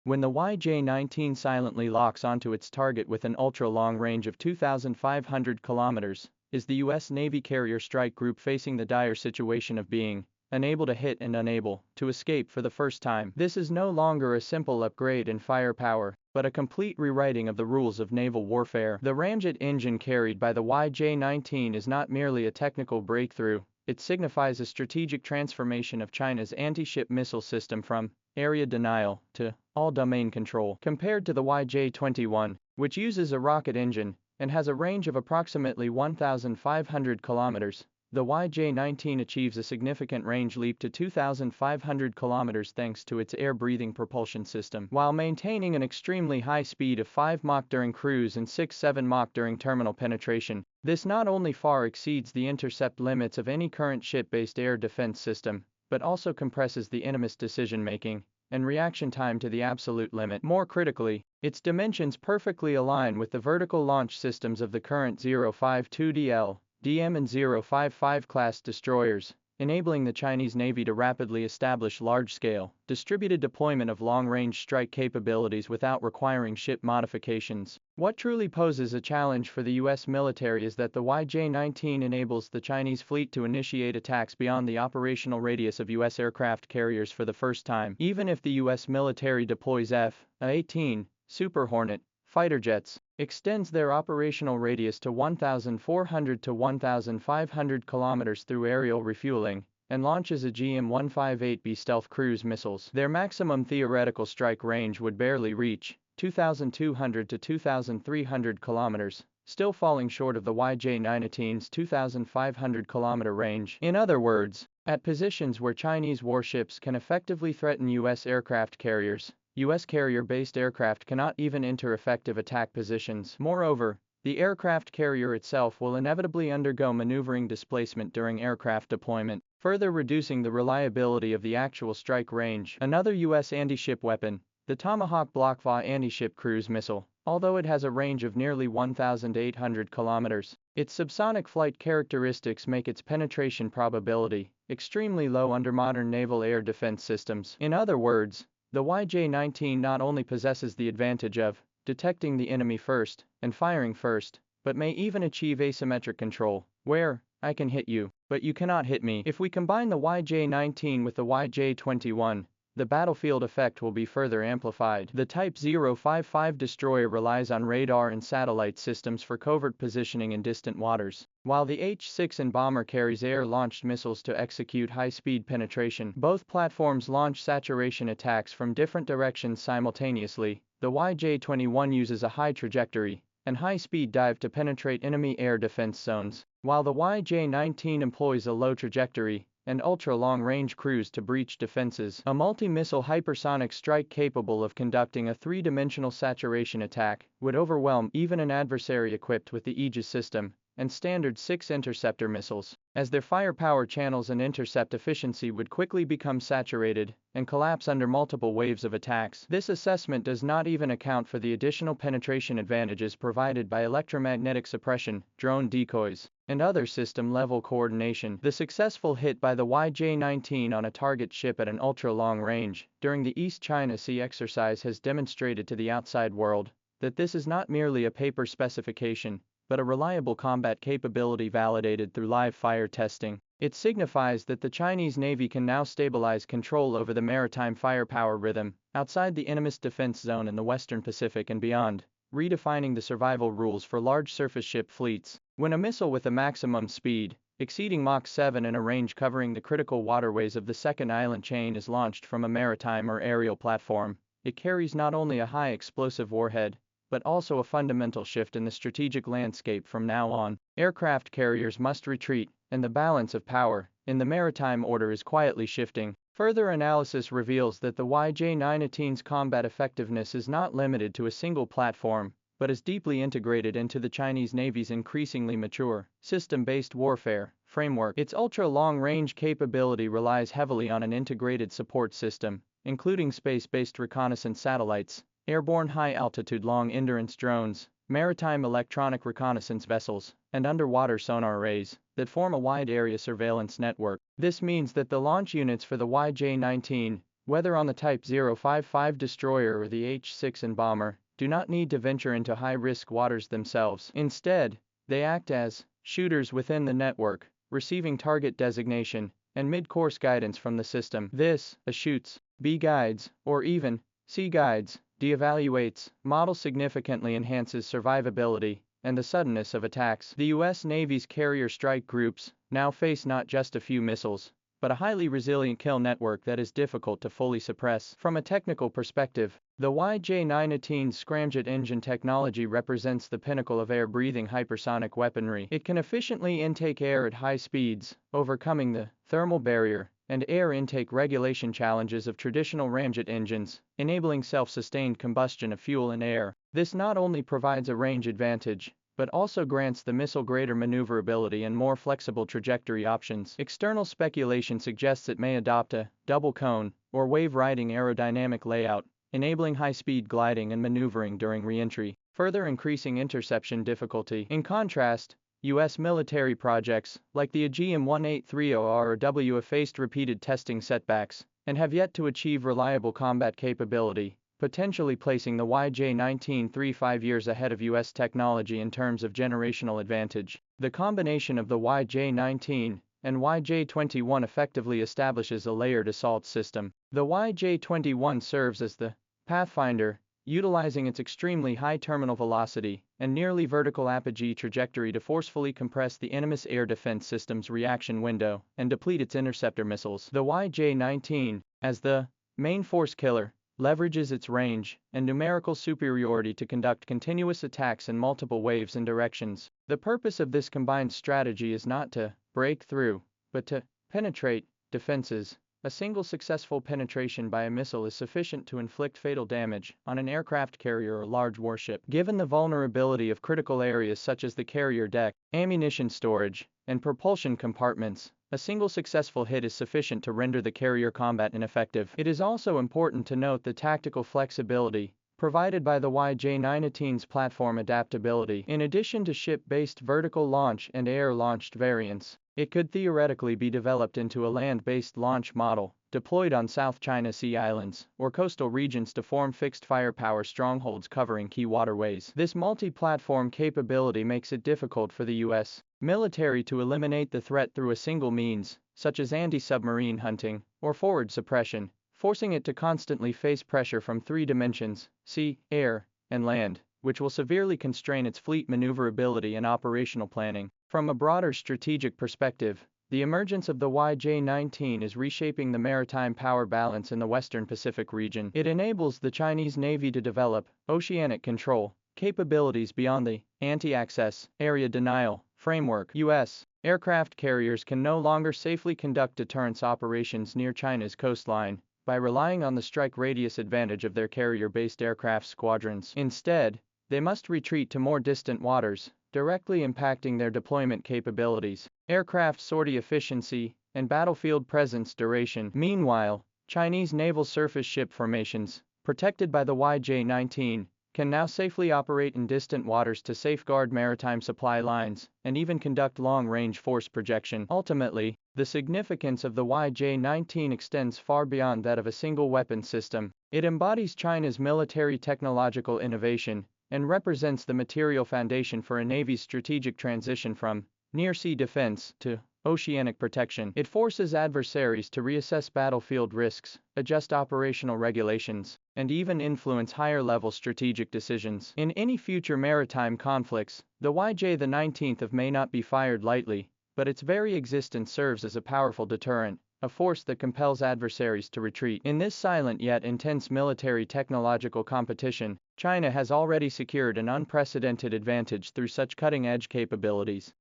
When the YJ-19 silently locks onto its target with an ultra-long range of 2,500 kilometers, is the U.S. Navy carrier strike group facing the dire situation of being unable to hit and unable to escape for the first time. This is no longer a simple upgrade in firepower, but a complete rewriting of the rules of naval warfare. The ramjet engine carried by the YJ-19 is not merely a technical breakthrough, it signifies a strategic transformation of China's anti-ship missile system from area denial to all-domain control. Compared to the YJ-21, which uses a rocket engine and has a range of approximately 1,500 kilometers, the YJ-19 achieves a significant range leap to 2,500 kilometers thanks to its air-breathing propulsion system, while maintaining an extremely high speed of 5 Mach during cruise and 6-7 Mach during terminal penetration. This not only far exceeds the intercept limits of any current ship-based air defense system, but also compresses the enemy's decision-making and reaction time to the absolute limit. More critically, its dimensions perfectly align with the vertical launch systems of the current 052DL, DM and 055 class destroyers, enabling the Chinese Navy to rapidly establish large-scale, distributed deployment of long-range strike capabilities without requiring ship modifications. What truly poses a challenge for the U.S. military is that the YJ-19 enables the Chinese fleet to initiate attacks beyond the operational radius of U.S. aircraft carriers for the first time. Even if the U.S. military deploys F-18 Super Hornet fighter jets, extends their operational radius to 1,400 to 1,500 kilometers through aerial refueling, and launches a GM-158B stealth cruise missiles, their maximum theoretical strike range would barely reach 2,200 to 2,300 kilometers, still falling short of the YJ-19's 2,500 kilometer range. In other words, at positions where Chinese warships can effectively threaten U.S. aircraft carriers, U.S. carrier-based aircraft cannot even enter effective attack positions. Moreover, the aircraft carrier itself will inevitably undergo maneuvering displacement during aircraft deployment, further reducing the reliability of the actual strike range. Another U.S. anti-ship weapon, the Tomahawk Block VA anti-ship cruise missile, although it has a range of nearly 1,800 kilometers, its subsonic flight characteristics make its penetration probability extremely low under modern naval air defense systems. In other words, the YJ-19 not only possesses the advantage of detecting the enemy first and firing first, but may even achieve asymmetric control, where I can hit you, but you cannot hit me. If we combine the YJ-19 with the YJ-21, the battlefield effect will be further amplified. The Type 055 destroyer relies on radar and satellite systems for covert positioning in distant waters, while the H-6N bomber carries air-launched missiles to execute high-speed penetration. Both platforms launch saturation attacks from different directions simultaneously. The YJ-21 uses a high trajectory and high-speed dive to penetrate enemy air defense zones, while the YJ-19 employs a low trajectory and ultra-long-range cruise to breach defenses. A multi-missile hypersonic strike capable of conducting a three-dimensional saturation attack would overwhelm even an adversary equipped with the Aegis system and standard 6 interceptor missiles, as their firepower channels and intercept efficiency would quickly become saturated and collapse under multiple waves of attacks. This assessment does not even account for the additional penetration advantages provided by electromagnetic suppression, drone decoys, and other system-level coordination. The successful hit by the YJ-19 on a target ship at an ultra-long range during the East China Sea exercise has demonstrated to the outside world that this is not merely a paper specification, but a reliable combat capability validated through live fire testing. It signifies that the Chinese Navy can now stabilize control over the maritime firepower rhythm outside the enemy's defense zone in the Western Pacific and beyond, redefining the survival rules for large surface ship fleets. When a missile with a maximum speed exceeding Mach 7 and a range covering the critical waterways of the second island chain is launched from a maritime or aerial platform, it carries not only a high explosive warhead, but also a fundamental shift in the strategic landscape. From now on, aircraft carriers must retreat, and the balance of power in the maritime order is quietly shifting. Further analysis reveals that the YJ-19's combat effectiveness is not limited to a single platform, but is deeply integrated into the Chinese Navy's increasingly mature, system-based warfare framework. Its ultra-long-range capability relies heavily on an integrated support system, including space-based reconnaissance satellites, airborne high-altitude long-endurance drones, maritime electronic reconnaissance vessels, and underwater sonar arrays that form a wide-area surveillance network. This means that the launch units for the YJ-19 whether on the Type 055 destroyer or the H-6N bomber, do not need to venture into high-risk waters themselves. Instead, they act as shooters within the network, receiving target designation and mid-course guidance from the system. This, shoots, B guides, or even C guides, de-evaluates, model significantly enhances survivability and the suddenness of attacks. The U.S. Navy's carrier strike groups now face not just a few missiles, but a highly resilient kill network that is difficult to fully suppress. From a technical perspective, the YJ-19 scramjet engine technology represents the pinnacle of air-breathing hypersonic weaponry. It can efficiently intake air at high speeds, overcoming the thermal barrier and air intake regulation challenges of traditional ramjet engines, enabling self-sustained combustion of fuel and air. This not only provides a range advantage, but also grants the missile greater maneuverability and more flexible trajectory options. External speculation suggests it may adopt a double cone or wave riding aerodynamic layout, enabling high-speed gliding and maneuvering during re-entry, further increasing interception difficulty. In contrast, U.S. military projects, like the AGM-1830R have faced repeated testing setbacks and have yet to achieve reliable combat capability, potentially placing the YJ-19 5 years ahead of U.S. technology in terms of generational advantage. The combination of the YJ-19 and YJ-21 effectively establishes a layered assault system. The YJ-21 serves as the pathfinder, utilizing its extremely high terminal velocity and nearly vertical apogee trajectory to forcefully compress the enemy's air defense system's reaction window and deplete its interceptor missiles. The YJ-19, as the main force killer, leverages its range and numerical superiority to conduct continuous attacks in multiple waves and directions. The purpose of this combined strategy is not to break through, but to penetrate defenses. A single successful penetration by a missile is sufficient to inflict fatal damage on an aircraft carrier or large warship. Given the vulnerability of critical areas such as the carrier deck, ammunition storage, and propulsion compartments, a single successful hit is sufficient to render the carrier combat ineffective. It is also important to note the tactical flexibility provided by the YJ-19's platform adaptability. In addition to ship-based vertical launch and air-launched variants, it could theoretically be developed into a land-based launch model, deployed on South China Sea islands or coastal regions to form fixed firepower strongholds covering key waterways. This multi-platform capability makes it difficult for the U.S. military to eliminate the threat through a single means, such as anti-submarine hunting or forward suppression, forcing it to constantly face pressure from three dimensions: sea, air, and land, which will severely constrain its fleet maneuverability and operational planning. From a broader strategic perspective, the emergence of the YJ-19 is reshaping the maritime power balance in the Western Pacific region. It enables the Chinese Navy to develop oceanic control capabilities beyond the anti-access area denial framework. U.S. aircraft carriers can no longer safely conduct deterrence operations near China's coastline by relying on the strike radius advantage of their carrier-based aircraft squadrons. Instead, they must retreat to more distant waters, directly impacting their deployment capabilities, aircraft sortie efficiency, and battlefield presence duration. Meanwhile, Chinese naval surface ship formations, protected by the YJ-19, can now safely operate in distant waters to safeguard maritime supply lines and even conduct long-range force projection. Ultimately, the significance of the YJ-19 extends far beyond that of a single weapon system. It embodies China's military technological innovation and represents the material foundation for a Navy's strategic transition from near-sea defense to oceanic protection. It forces adversaries to reassess battlefield risks, adjust operational regulations, and even influence higher-level strategic decisions. In any future maritime conflicts, the YJ-19 may not be fired lightly, but its very existence serves as a powerful deterrent, a force that compels adversaries to retreat. In this silent yet intense military technological competition, China has already secured an unprecedented advantage through such cutting-edge capabilities.